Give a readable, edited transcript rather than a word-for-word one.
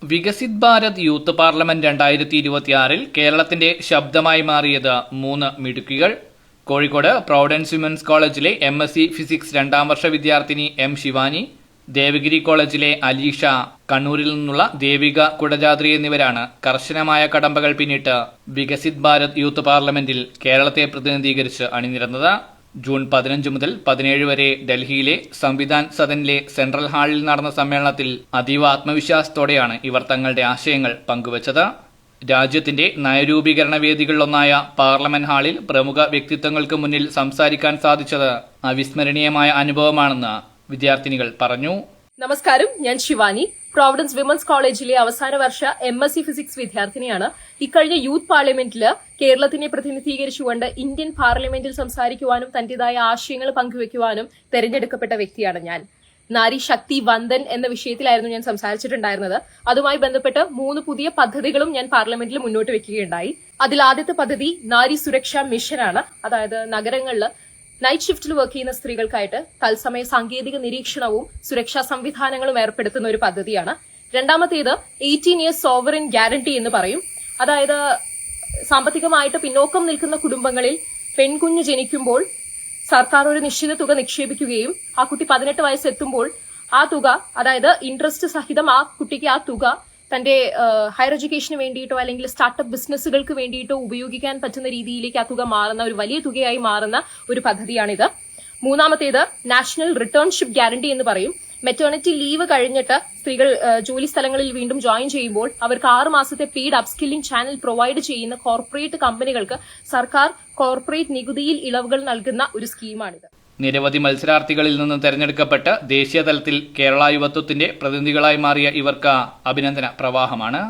Viksit Bharat youth parliament 2026 കേരളത്തിന്റെ ശബ്ദമായി മാറിയത് 3 മിടുക്കികൾ. കോഴിക്കോട് പ്രൊവിഡൻസ് വിമൻസ് കോളേജിലെ MSc ഫിസിക്സ് 2ാം വർഷ വിദ്യാർത്ഥിനി M ശിവാനി, ദേവഗിരി കോളേജിലെ അലീഷ, കണ്ണൂരിൽ നിന്നുള്ള ദേവിക കുടജാദ്രി എന്നിവരാണ് കർശനമായ കടമ്പകൾ പിന്നിട്ട് വികസിത് ഭാരത് യൂത്ത് പാർലമെന്റിൽ കേരളത്തെ പ്രതിനിധീകരിച്ച് അണിനിരന്നത്. ജൂൺ 15 മുതൽ 17 വരെ ഡൽഹിയിലെ സംവിധാൻ സദനിലെ സെൻട്രൽ ഹാളിൽ നടന്ന സമ്മേളനത്തിൽ അതീവ ആത്മവിശ്വാസത്തോടെയാണ് ഇവർ തങ്ങളുടെ ആശയങ്ങൾ പങ്കുവച്ചത്. രാജ്യത്തിന്റെ നയരൂപീകരണ വേദികളിലൊന്നായ പാർലമെന്റ് ഹാളിൽ പ്രമുഖ വ്യക്തിത്വങ്ങൾക്ക് മുന്നിൽ സംസാരിക്കാൻ സാധിച്ചത് അവിസ്മരണീയമായ അനുഭവമാണെന്ന് വിദ്യാർത്ഥിനികൾ പറഞ്ഞു. നമസ്കാരം, ഞാൻ ശിവാനി, പ്രൊവിഡൻസ് വിമൻസ് കോളേജിലെ അവസാന വർഷ MSc ഫിസിക്സ് വിദ്യാർത്ഥിനിയാണ്. ഇക്കഴിഞ്ഞ യൂത്ത് പാർലമെന്റില് കേരളത്തിനെ പ്രതിനിധീകരിച്ചുകൊണ്ട് ഇന്ത്യൻ പാർലമെന്റിൽ സംസാരിക്കുവാനും തന്റേതായ ആശയങ്ങൾ പങ്കുവെക്കുവാനും തെരഞ്ഞെടുക്കപ്പെട്ട വ്യക്തിയാണ് ഞാൻ. നാരി ശക്തി വന്ദൻ എന്ന വിഷയത്തിലായിരുന്നു ഞാൻ സംസാരിച്ചിട്ടുണ്ടായിരുന്നത്. അതുമായി ബന്ധപ്പെട്ട് 3 പുതിയ പദ്ധതികളും ഞാൻ പാർലമെന്റിൽ മുന്നോട്ട് വെക്കുകയുണ്ടായി. അതിൽ ആദ്യത്തെ പദ്ധതി നാരി സുരക്ഷാ മിഷനാണ്. അതായത് നഗരങ്ങളിൽ നൈറ്റ് ഷിഫ്റ്റിൽ വർക്ക് ചെയ്യുന്ന സ്ത്രീകൾക്കായിട്ട് തത്സമയ സാങ്കേതിക നിരീക്ഷണവും സുരക്ഷാ സംവിധാനങ്ങളും ഏർപ്പെടുത്തുന്ന ഒരു പദ്ധതിയാണ്. രണ്ടാമത്തേത് 18 ഇയേഴ്സ് സോവറിൻ ഗ്യാരണ്ടി എന്ന് പറയും. അതായത് സാമ്പത്തികമായിട്ട് പിന്നോക്കം നിൽക്കുന്ന കുടുംബങ്ങളിൽ പെൺകുഞ്ഞ് ജനിക്കുമ്പോൾ സർക്കാർ ഒരു നിശ്ചിത തുക നിക്ഷേപിക്കുകയും ആ കുട്ടി 18 വയസ്സെത്തുമ്പോൾ ആ തുക, അതായത് ഇൻട്രസ്റ്റ് സഹിതം ആ കുട്ടിക്ക് ആ തുക തന്റെ ഹയർ എഡ്യൂക്കേഷന് വേണ്ടിയിട്ടോ അല്ലെങ്കിൽ സ്റ്റാർട്ടപ്പ് ബിസിനസ്സുകൾക്ക് വേണ്ടിയിട്ടോ ഉപയോഗിക്കാൻ പറ്റുന്ന രീതിയിലേക്ക് ആ തുക മാറുന്ന ഒരു വലിയ തുകയായി മാറുന്ന ഒരു പദ്ധതിയാണിത്. മൂന്നാമത്തേത് നാഷണൽ റിട്ടേൺഷിപ്പ് ഗ്യാരണ്ടി എന്ന് പറയും. മെറ്റേണിറ്റി ലീവ് കഴിഞ്ഞിട്ട് സ്ത്രീകൾ ജോലി സ്ഥലങ്ങളിൽ വീണ്ടും ജോയിൻ ചെയ്യുമ്പോൾ അവർക്ക് 6 മാസത്തെ പെയ്ഡ് അപ്സ്കില്ലിംഗ് ചാനൽ പ്രൊവൈഡ് ചെയ്യുന്ന കോർപ്പറേറ്റ് കമ്പനികൾക്ക് സർക്കാർ കോർപ്പറേറ്റ് നികുതിയിൽ ഇളവുകൾ നൽകുന്ന ഒരു സ്കീമാണിത്. നിരവധി മത്സരാർത്ഥികളിൽ നിന്ന് തെരഞ്ഞെടുക്കപ്പെട്ട് ദേശീയ തലത്തിൽ കേരള യുവത്വത്തിന്റെ പ്രതിനിധികളായി മാറിയ ഇവർക്ക് അഭിനന്ദന പ്രവാഹമാണ്.